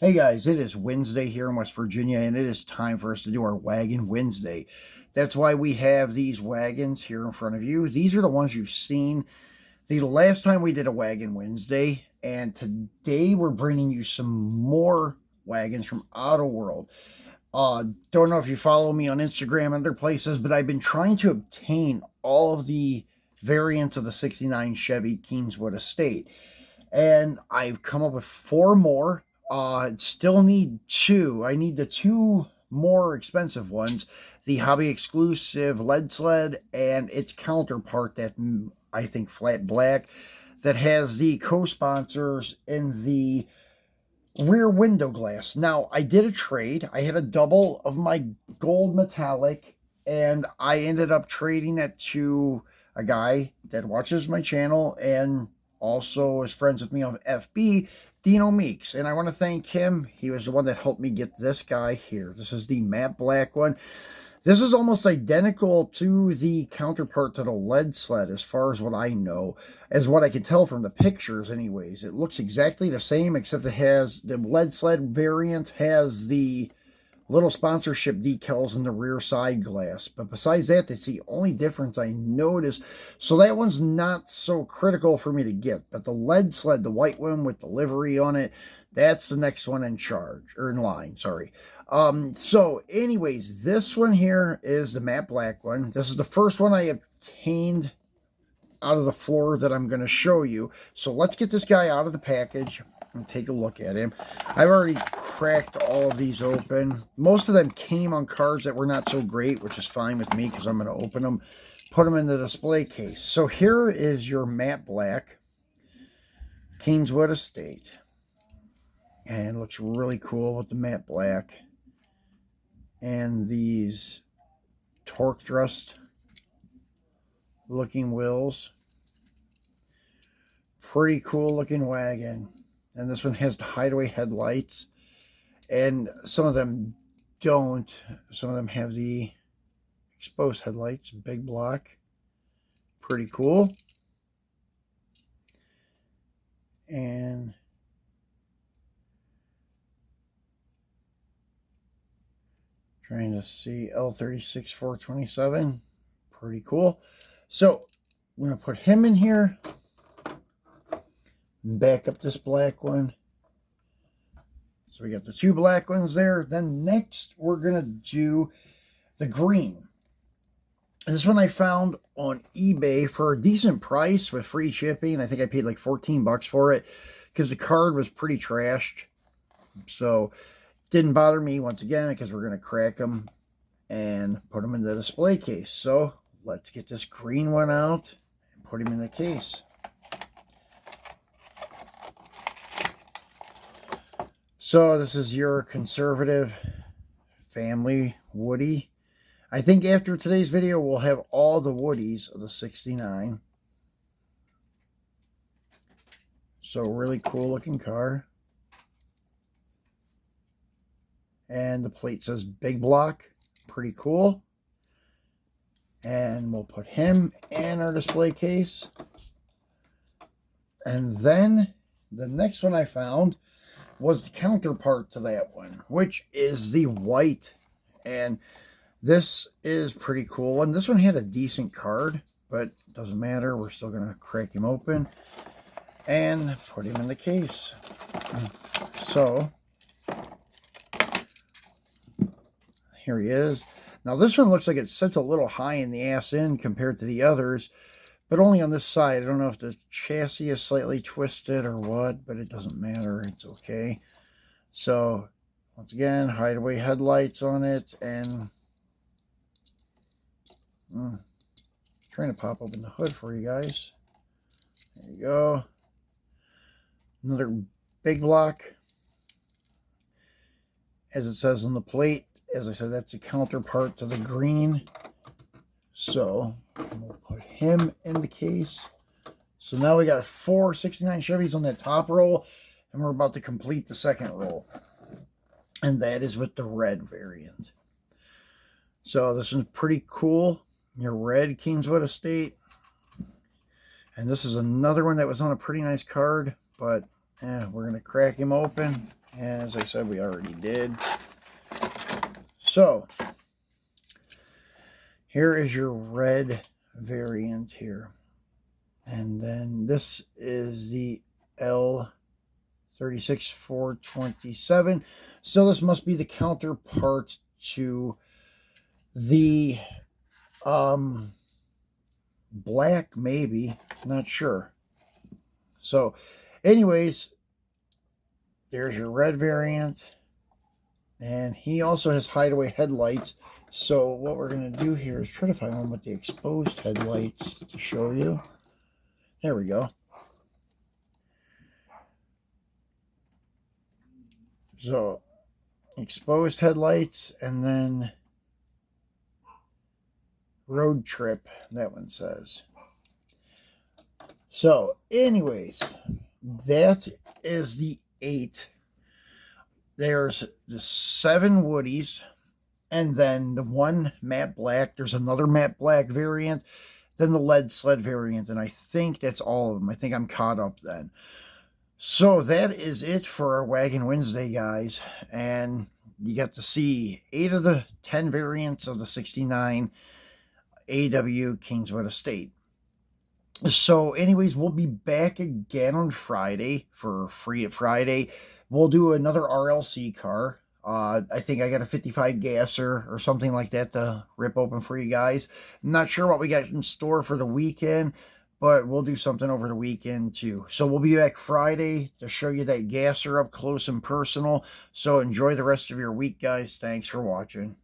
Hey guys, it is Wednesday here in West Virginia, and it is time for us to do our Wagon Wednesday. That's why we have these wagons here in front of you. These are the ones you've seen the last time we did a Wagon Wednesday, and today we're bringing you some more wagons from Autoworld. Don't know if you follow me on Instagram and other places, but I've been trying to obtain all of the variants of the 69 Chevy Kingswood estate, and I've come up with four more. Still need two. I need the two more expensive ones, the hobby exclusive lead sled and its counterpart, that I think flat black, that has the co-sponsors in the rear window glass. Now, I did a trade. I had a double of my gold metallic, and I ended up trading it to a guy that watches my channel and also is friends with me on FB, Dino Meeks. And I want to thank him. He was the one that helped me get this guy here. This is the matte black one. This is almost identical to the counterpart to the lead sled, as far as what I know, as what I can tell from the pictures anyways. It looks exactly the same, except it has, the lead sled variant has the little sponsorship decals in the rear side glass. But besides that, that's the only difference I noticed. So that one's not so critical for me to get. But the lead sled, the white one with the livery on it, that's the next one in charge, or in line, sorry. So anyways, this one here is the matte black one. This is the first one I obtained out of the floor that I'm going to show you. So let's get this guy out of the package and take a look at him. I've already cracked all of these open. Most of them came on cards that were not so great, which is fine with me because I'm going to open them, put them in the display case. So here is your matte black Kingswood estate. And it looks really cool with the matte black and these torque thrust looking wheels. Pretty cool looking wagon. And this one has the hideaway headlights, and some of them don't. Some of them have the exposed headlights, big block. Pretty cool. And trying to see L36 427. Pretty cool. So I'm going to put him in here. Back up this black one. So we got the two black ones there. Then next we're going to do the green. This one I found on eBay for a decent price with free shipping. I think I paid like 14 bucks for it because the card was pretty trashed. So didn't bother me once again because we're going to crack them and put them in the display case. So let's get this green one out and put him in the case. So this is your conservative family Woody. I think after today's video, we'll have all the Woodies of the 69. So really cool looking car. And the plate says big block. Pretty cool. And we'll put him in our display case. And then the next one I found was the counterpart to that one, which is the white. And this is pretty cool. And this one had a decent card, but it doesn't matter. We're still going to crack him open and put him in the case. So here he is. Now this one looks like it sits a little high in the ass end compared to the others, but only on this side. I don't know if the chassis is slightly twisted or what, but it doesn't matter. It's okay. So once again, hideaway headlights on it, and trying to pop open the hood for you guys. There you go. Another big block. As it says on the plate, as I said, that's a counterpart to the green. So we'll put him in the case. So now we got 4 69 Chevys on that top roll, and we're about to complete the second roll. And that is with the red variant. So this one's pretty cool. Your red Kingswood estate. And this is another one that was on a pretty nice card, but we're going to crack him open And as I said, we already did. So, here is your red variant here. And then this is the L36427. So this must be the counterpart to the black, maybe. Not sure. So, anyways, there's your red variant. And he also has hideaway headlights. So what we're going to do here is try to find one with the exposed headlights to show you. There we go. So, exposed headlights, and then road trip, that one says. So, anyways, that is the 8. There's the 7 Woodies, and then the 1 matte black. There's another matte black variant, then the lead sled variant, and I think that's all of them. I think I'm caught up then. So that is it for our Wagon Wednesday, guys. And you got to see 8 of the 10 variants of the 69 AW Kingswood Estate. So anyways, we'll be back again on Friday for Free It Friday. We'll do another RLC car. I think I got a 55 gasser or something like that to rip open for you guys. I'm not sure what we got in store for the weekend, but we'll do something over the weekend too. So we'll be back Friday to show you that gasser up close and personal. So enjoy the rest of your week, guys. Thanks for watching.